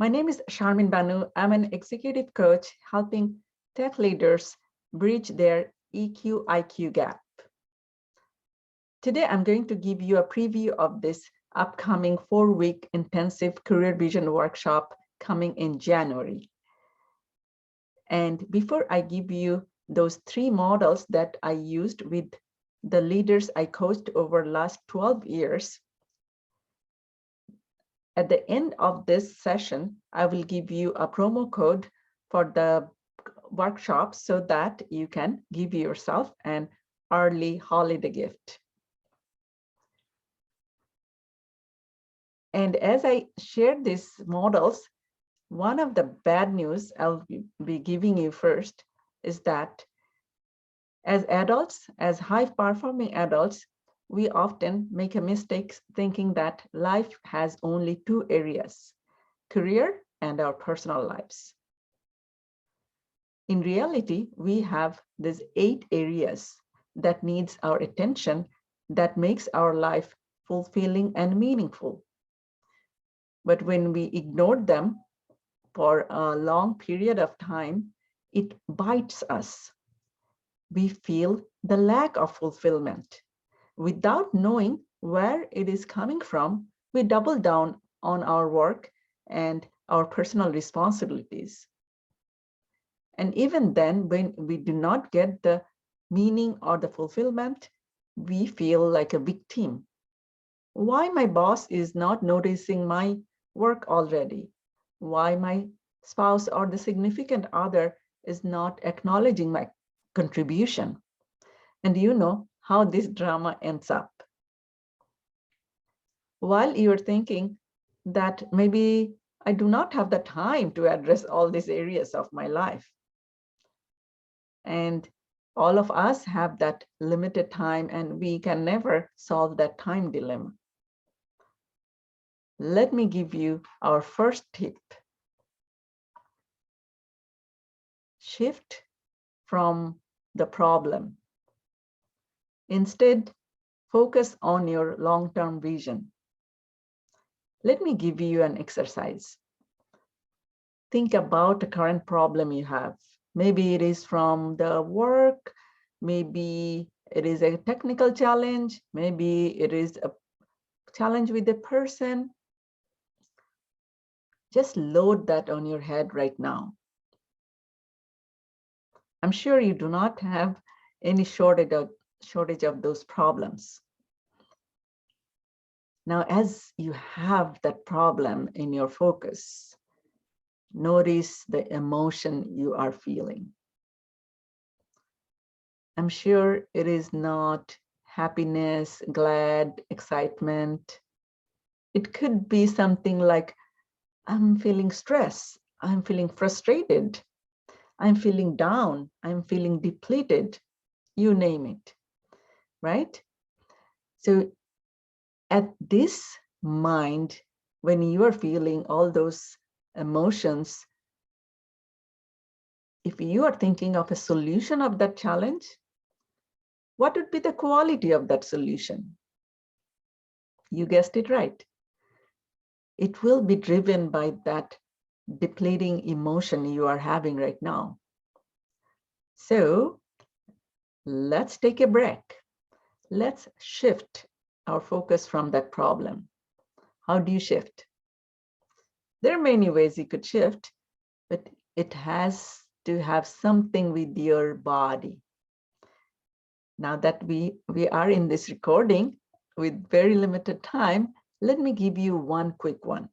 My name is Sharmin Banu. I'm an executive coach helping tech leaders bridge their EQ IQ gap. Today, I'm going to give you a preview of this upcoming 4-week intensive career vision workshop coming in January. And before I give you those 3 models that I used with the leaders I coached over the last 12 years, at the end of this session, I will give you a promo code for the workshop so that you can give yourself an early holiday gift. And as I share these models, one of the bad news I'll be giving you first is that as adults, as high-performing adults, we often make a mistake thinking that life has only 2 areas, career and our personal lives. In reality, we have these 8 areas that needs our attention, that makes our life fulfilling and meaningful. But when we ignore them for a long period of time, it bites us. We feel the lack of fulfillment. Without knowing where it is coming from, we double down on our work and our personal responsibilities. And even then, when we do not get the meaning or the fulfillment, we feel like a victim. Why my boss is not noticing my work already? Why my spouse or the significant other is not acknowledging my contribution? And you know how this drama ends up. While you're thinking that maybe I do not have the time to address all these areas of my life. And all of us have that limited time and we can never solve that time dilemma. Let me give you our first tip. Shift from the problem. Instead, focus on your long-term vision. Let me give you an exercise. Think about the current problem you have. Maybe it is from the work, maybe it is a technical challenge, maybe it is a challenge with the person. Just load that on your head right now. I'm sure you do not have any shortage of those problems. Now, as you have that problem in your focus, notice the emotion you are feeling. I'm sure it is not happiness, glad, excitement. It could be something like, I'm feeling stress, I'm feeling frustrated, I'm feeling down, I'm feeling depleted, you name it, right? So at this mind, when you are feeling all those emotions, if you are thinking of a solution of that challenge, what would be the quality of that solution? You guessed it right. It will be driven by that depleting emotion you are having right now. So let's take a break. Let's shift our focus from that problem. How do you shift? There are many ways you could shift, but it has to have something with your body. Now that we are in this recording with very limited time, let me give you one quick one.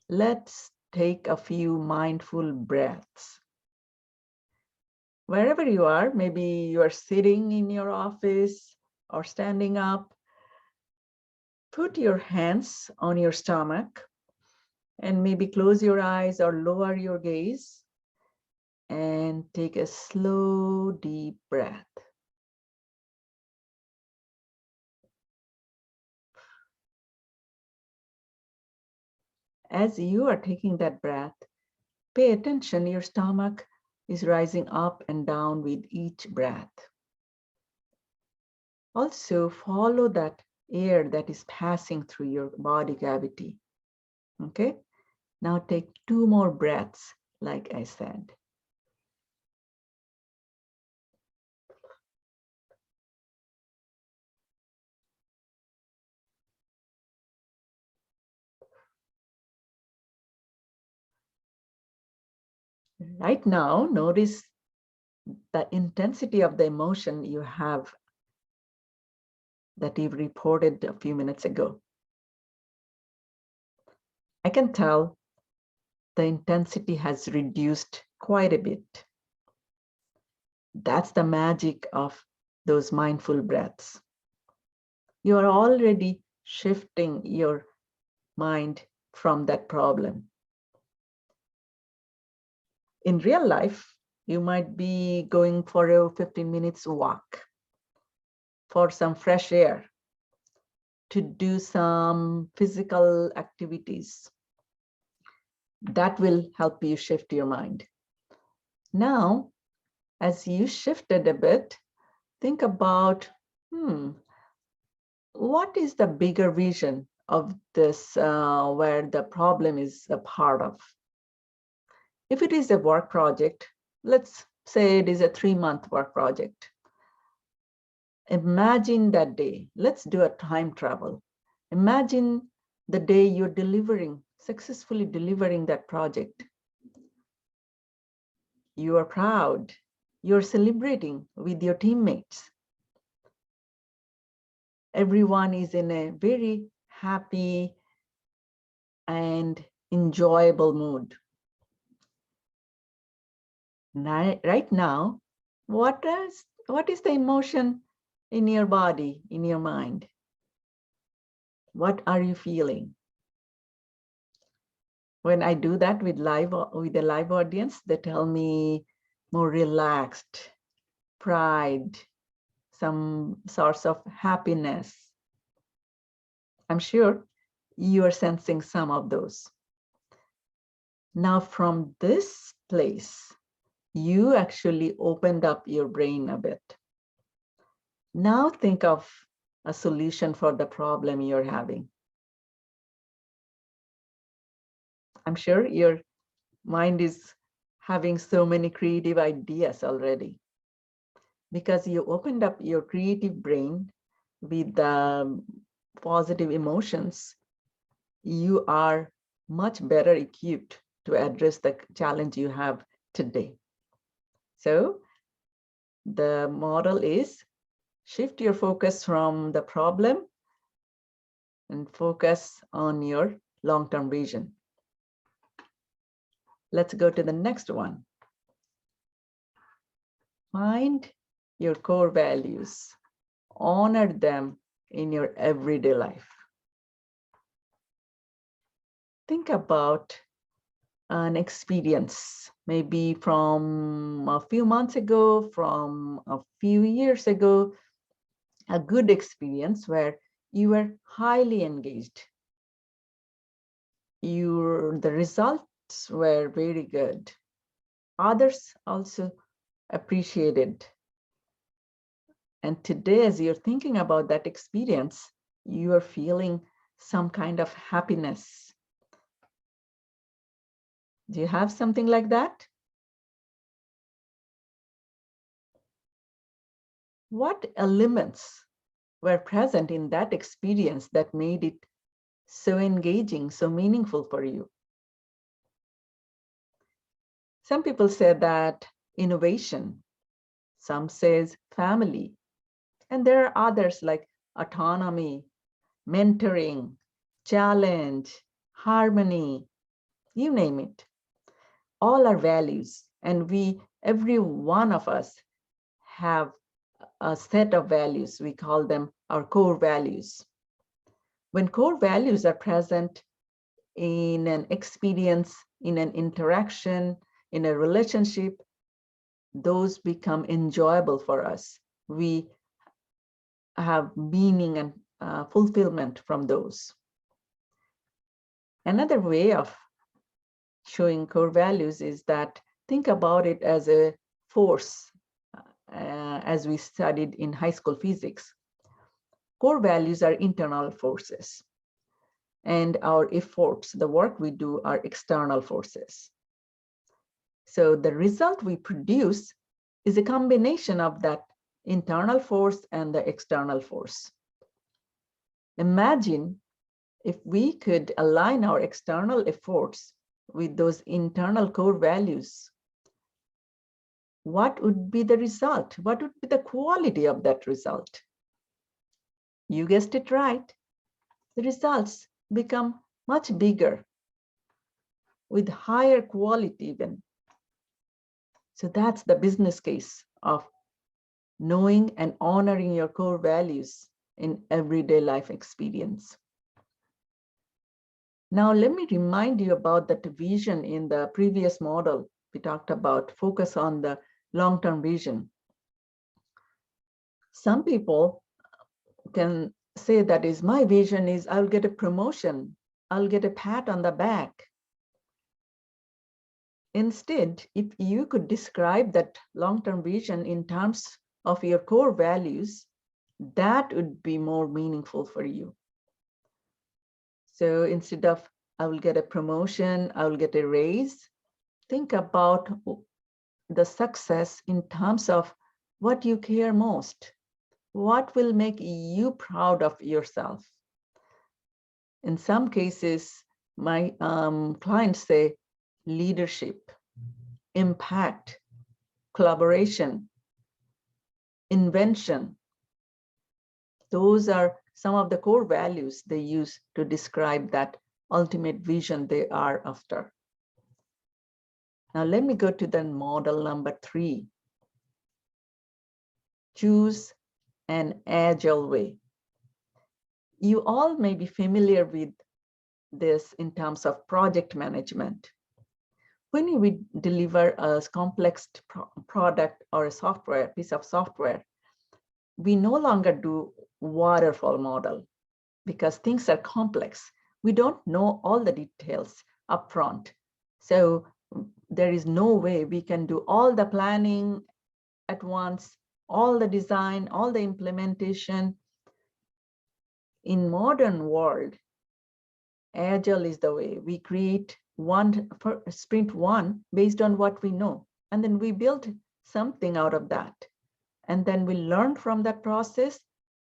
Let's take a few mindful breaths. Wherever you are, maybe you are sitting in your office or standing up, put your hands on your stomach and maybe close your eyes or lower your gaze and take a slow, deep breath. As you are taking that breath, pay attention, your stomach is rising up and down with each breath. Also, follow that air that is passing through your body cavity. Okay? Now take 2 more breaths, like I said. Right now, notice the intensity of the emotion you have that you reported a few minutes ago. I can tell the intensity has reduced quite a bit. That's the magic of those mindful breaths. You are already shifting your mind from that problem. In real life, you might be going for a 15 minutes walk, for some fresh air, to do some physical activities. That will help you shift your mind. Now, as you shifted a bit, think about, what is the bigger vision of this where the problem is a part of? If it is a work project, let's say it is a 3-month work project. Imagine that day. Let's do a time travel. Imagine the day you're successfully delivering that project. You are proud. You're celebrating with your teammates. Everyone is in a very happy and enjoyable mood. Right now, what is the emotion in your body, in your mind? What are you feeling? When I do that with a live audience, they tell me more relaxed, pride, some source of happiness. I'm sure you are sensing some of those. Now, from this place, you actually opened up your brain a bit. Now think of a solution for the problem you're having. I'm sure your mind is having so many creative ideas already because you opened up your creative brain with positive emotions. You are much better equipped to address the challenge you have today. So the model is shift your focus from the problem and focus on your long-term vision. Let's go to the next one. Find your core values. Honor them in your everyday life. Think about an experience, maybe from a few months ago, from a few years ago, a good experience where you were highly engaged. The results were very good. Others also appreciated. And today, as you're thinking about that experience, you are feeling some kind of happiness. Do you have something like that? What elements were present in that experience that made it so engaging, so meaningful for you? Some people say that innovation, some says family, and there are others like autonomy, mentoring, challenge, harmony, you name it. All are values, and every one of us have a set of values. We call them our core values. When core values are present in an experience, in an interaction, in a relationship, those become enjoyable for us. We have meaning and fulfillment from those. Another way of showing core values is that think about it as a force, as we studied in high school physics. Core values are internal forces. and our efforts, the work we do, are external forces. So the result we produce is a combination of that internal force and the external force. Imagine if we could align our external efforts with those internal core values. What would be the result? What would be the quality of that result? You guessed it right. The results become much bigger with higher quality even. So that's the business case of knowing and honoring your core values in everyday life experience. Now, let me remind you about that vision in the previous model. We talked about focus on the long-term vision. Some people can say that is my vision is I'll get a promotion, I'll get a pat on the back. Instead, if you could describe that long-term vision in terms of your core values, that would be more meaningful for you. So instead of I will get a promotion, I will get a raise, think about the success in terms of what you care most. What will make you proud of yourself? In some cases, my clients say leadership, impact, collaboration, invention. Those are some of the core values they use to describe that ultimate vision they are after. Now let me go to the model number 3. Choose an agile way. You all may be familiar with this in terms of project management. When we deliver a complex product or a piece of software, we no longer do waterfall model because things are complex. We don't know all the details upfront. So there is no way we can do all the planning at once, all the design, all the implementation. In modern world, agile is the way. We create sprint one based on what we know, and then we build something out of that. And then we learn from that process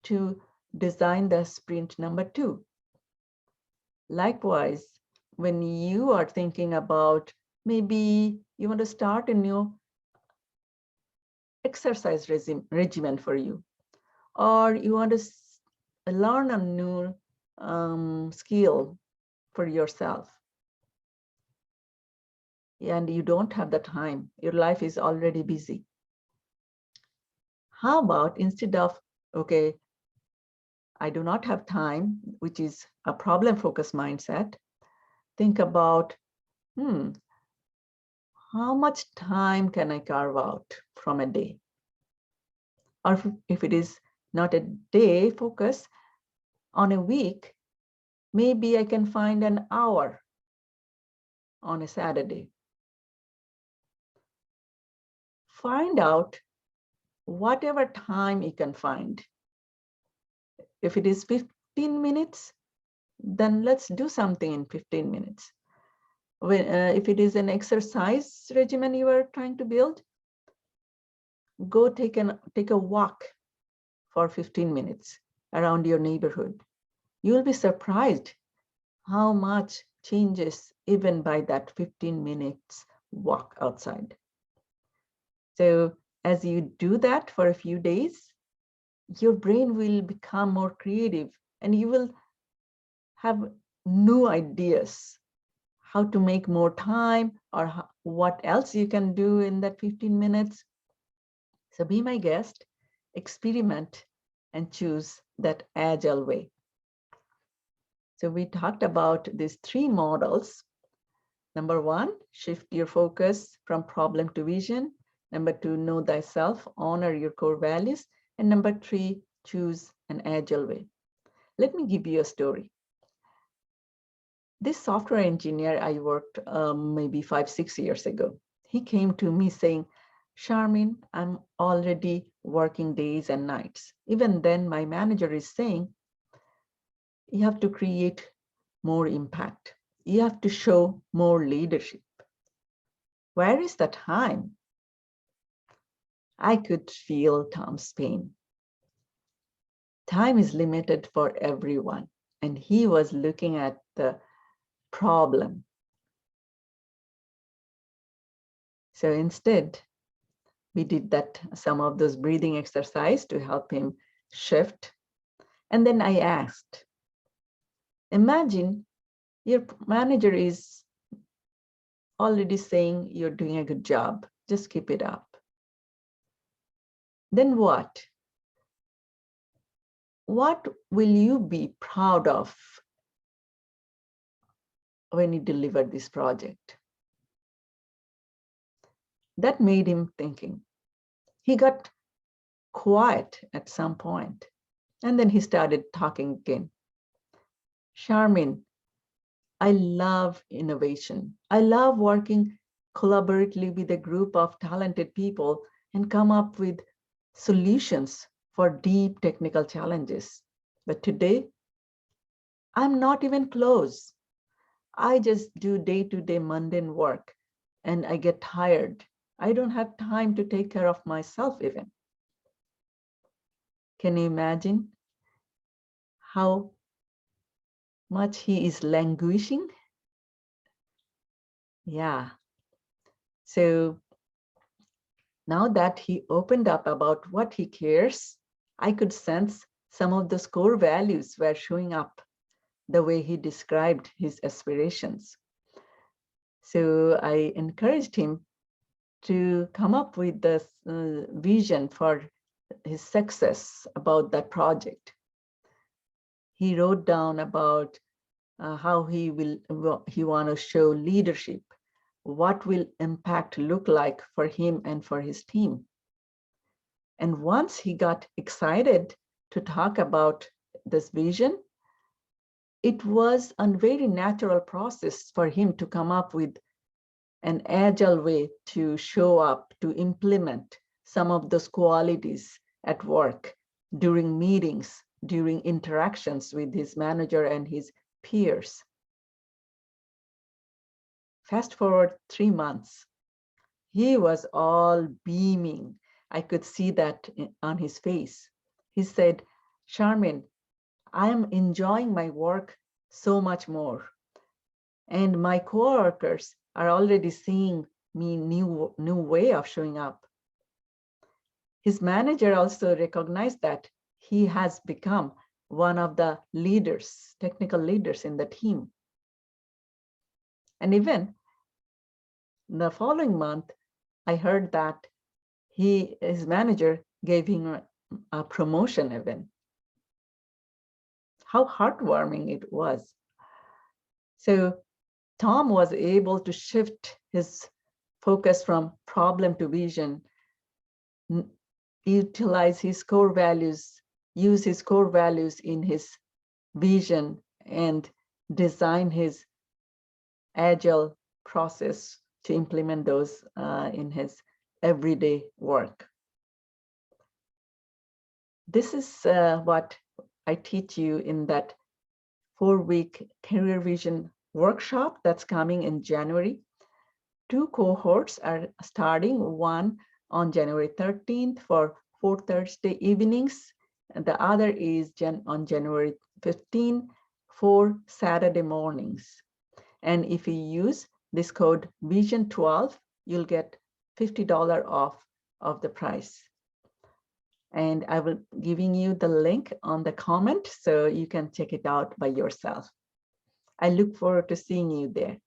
to design the sprint number 2. Likewise, when you are thinking about maybe you want to start a new exercise regimen for you, or you want to learn a new skill for yourself, and you don't have the time, your life is already busy. How about instead of, okay, I do not have time, which is a problem-focused mindset, think about, how much time can I carve out from a day? Or if it is not a day focus, on a week, maybe I can find an hour on a Saturday. Find out whatever time you can find. If it is 15 minutes, then let's do something in 15 minutes. If it is an exercise regimen you are trying to build, go take a walk for 15 minutes around your neighborhood. You'll be surprised how much changes even by that 15 minutes walk outside. So as you do that for a few days, your brain will become more creative and you will have new ideas how to make more time or what else you can do in that 15 minutes. So be my guest, experiment, and choose that agile way. So we talked about these 3 models. Number 1, shift your focus from problem to vision. Number 2, know thyself, honor your core values. And number 3, choose an agile way. Let me give you a story. This software engineer I worked maybe 5-6 years ago, he came to me saying, Charmin, I'm already working days and nights. Even then, my manager is saying, you have to create more impact. You have to show more leadership. Where is the time? I could feel Tom's pain. Time is limited for everyone, and he was looking at the problem. So instead, we did some of those breathing exercise to help him shift. And then I asked, imagine your manager is already saying you're doing a good job, just keep it up. Then what? What will you be proud of when you deliver this project? That made him thinking. He got quiet at some point, and then he started talking again. Charmin, I love innovation. I love working collaboratively with a group of talented people and come up with solutions for deep technical challenges. But today, I'm not even close. I just do day-to-day mundane work and I get tired. I don't have time to take care of myself even. Can you imagine how much he is languishing? Yeah. So now that he opened up about what he cares, I could sense some of those core values were showing up the way he described his aspirations. So I encouraged him to come up with this vision for his success about that project. He wrote down about how he want to show leadership, what will impact look like for him and for his team. And once he got excited to talk about this vision, it was a very natural process for him to come up with an agile way to show up, to implement some of those qualities at work, during meetings, during interactions with his manager and his peers. Fast forward 3 months, he was all beaming. I could see that on his face. He said, Charmin, I am enjoying my work so much more. And my coworkers are already seeing me new way of showing up. His manager also recognized that he has become one of the leaders, technical leaders in the team. And even the following month, I heard that his manager gave him a promotion even. How heartwarming it was. So Tom was able to shift his focus from problem to vision, utilize his core values, use his core values in his vision, and design his agile process to implement those in his everyday work. This is what I teach you in that 4-week career vision workshop that's coming in January. 2 cohorts are starting, one on January 13th for 4 Thursday evenings, and the other is on January 15th for Saturday mornings. And if you use this code Vision12, you'll get $50 off of the price. And I will giving you the link on the comment so you can check it out by yourself. I look forward to seeing you there.